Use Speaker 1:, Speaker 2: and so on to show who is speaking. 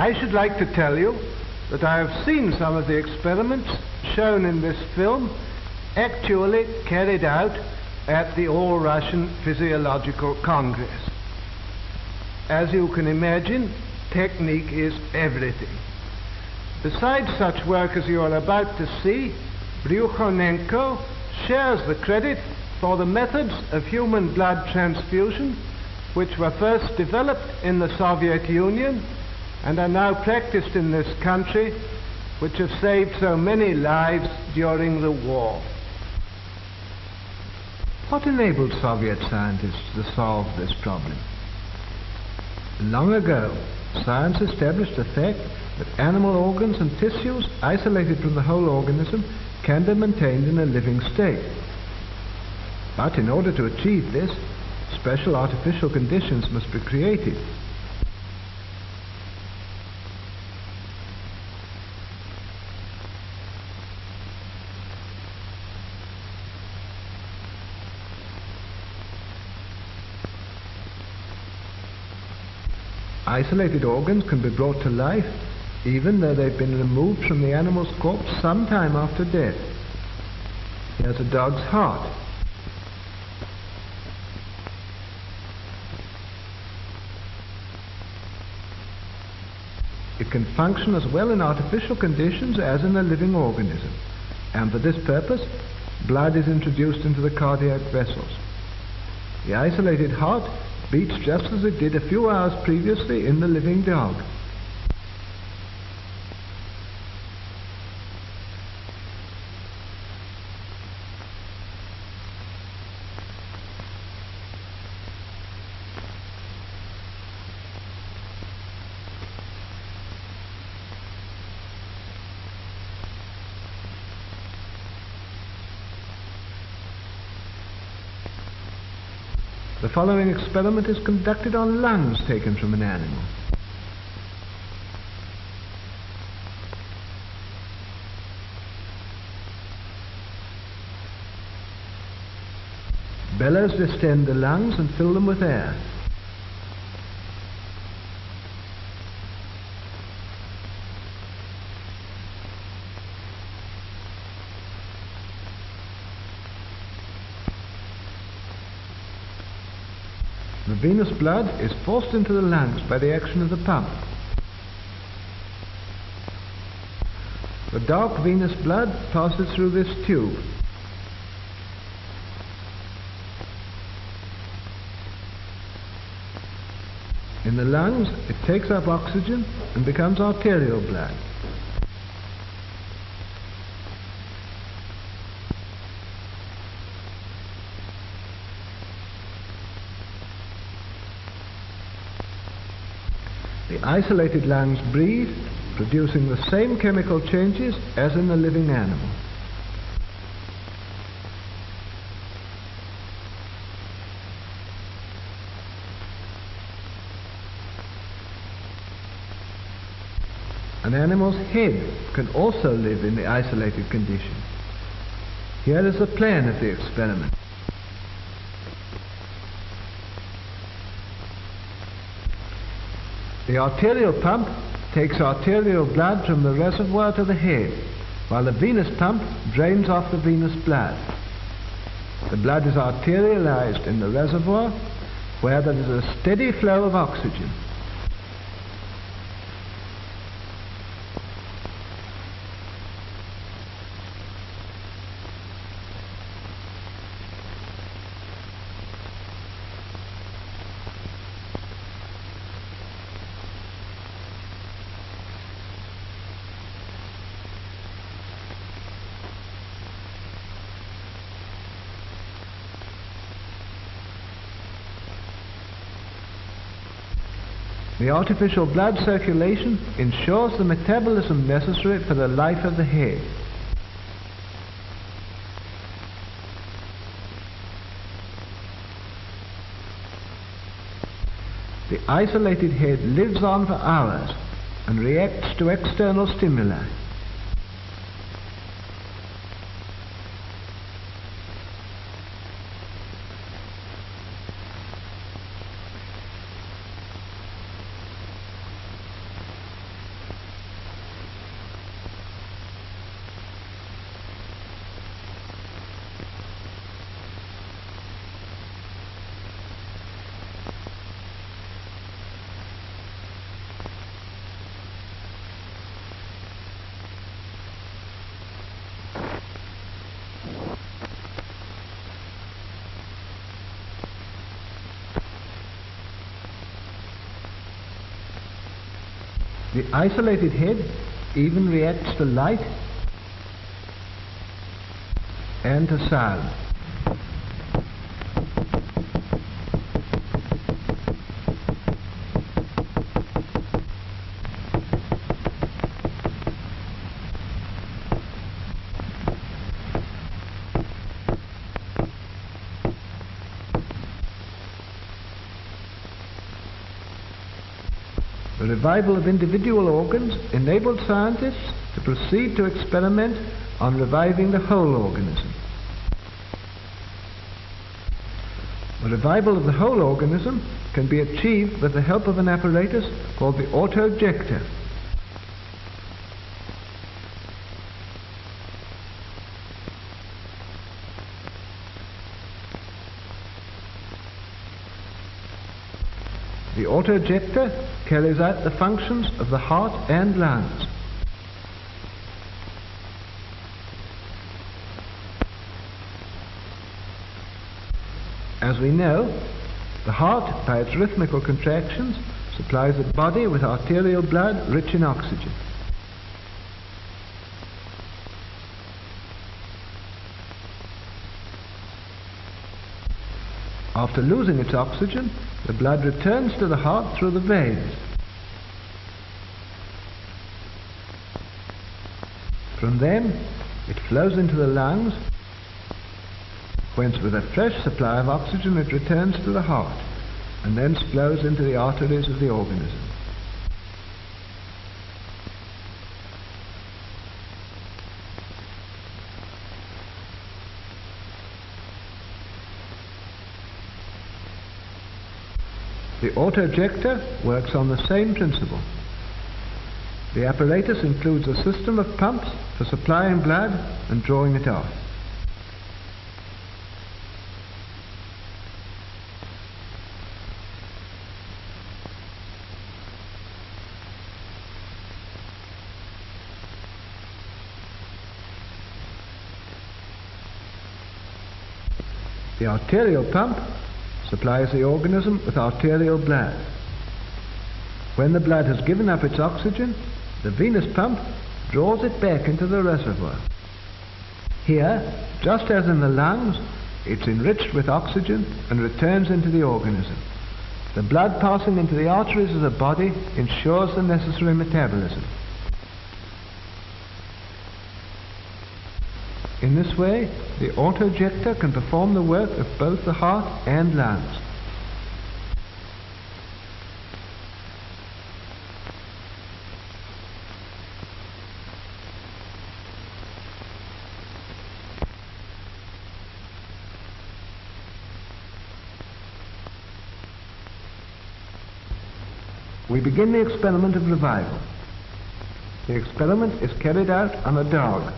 Speaker 1: I should like to tell you that I have seen some of the experiments shown in this film actually carried out at the All-Russian Physiological Congress. As you can imagine, technique is everything. Besides such work as you are about to see, Bryukhanenko shares the credit for the methods of human blood transfusion which were first developed in the Soviet Union and are now practiced in this country, which have saved so many lives during the war. What enabled Soviet scientists to solve this problem? Long ago, science established the fact that animal organs and tissues isolated from the whole organism can be maintained in a living state. But in order to achieve this, special artificial conditions must be created. Isolated organs can be brought to life even though they've been removed from the animal's corpse some time after death. Here's a dog's heart. It can function as well in artificial conditions as in a living organism, and for this purpose, blood is introduced into the cardiac vessels. The isolated heart beats just as it did a few hours previously in the living dog. The following experiment is conducted on lungs taken from an animal. Bellows distend the lungs and fill them with air. The venous blood is forced into the lungs by the action of the pump. The dark venous blood passes through this tube. In the lungs, it takes up oxygen and becomes arterial blood. The isolated lungs breathe, producing the same chemical changes as in the living animal. An animal's head can also live in the isolated condition. Here is the plan of the experiment. The arterial pump takes arterial blood from the reservoir to the head, while the venous pump drains off the venous blood. The blood is arterialized in the reservoir, where there is a steady flow of oxygen. The artificial blood circulation ensures the metabolism necessary for the life of the head. The isolated head lives on for hours and reacts to external stimuli. The isolated head even reacts to light and to sound. The revival of individual organs enabled scientists to proceed to experiment on reviving the whole organism. The revival of the whole organism can be achieved with the help of an apparatus called the autojector. The autojector carries out the functions of the heart and lungs. As we know, the heart, by its rhythmical contractions, supplies the body with arterial blood rich in oxygen. After losing its oxygen, the blood returns to the heart through the veins. From them, it flows into the lungs, whence with a fresh supply of oxygen it returns to the heart, and thence flows into the arteries of the organism. The autojector works on the same principle. The apparatus includes a system of pumps for supplying blood and drawing it off. The arterial pump supplies the organism with arterial blood. When the blood has given up its oxygen, the venous pump draws it back into the reservoir. Here, just as in the lungs, it's enriched with oxygen and returns into the organism. The blood passing into the arteries of the body ensures the necessary metabolism. In this way, the autojector can perform the work of both the heart and lungs. We begin the experiment of revival. The experiment is carried out on a dog.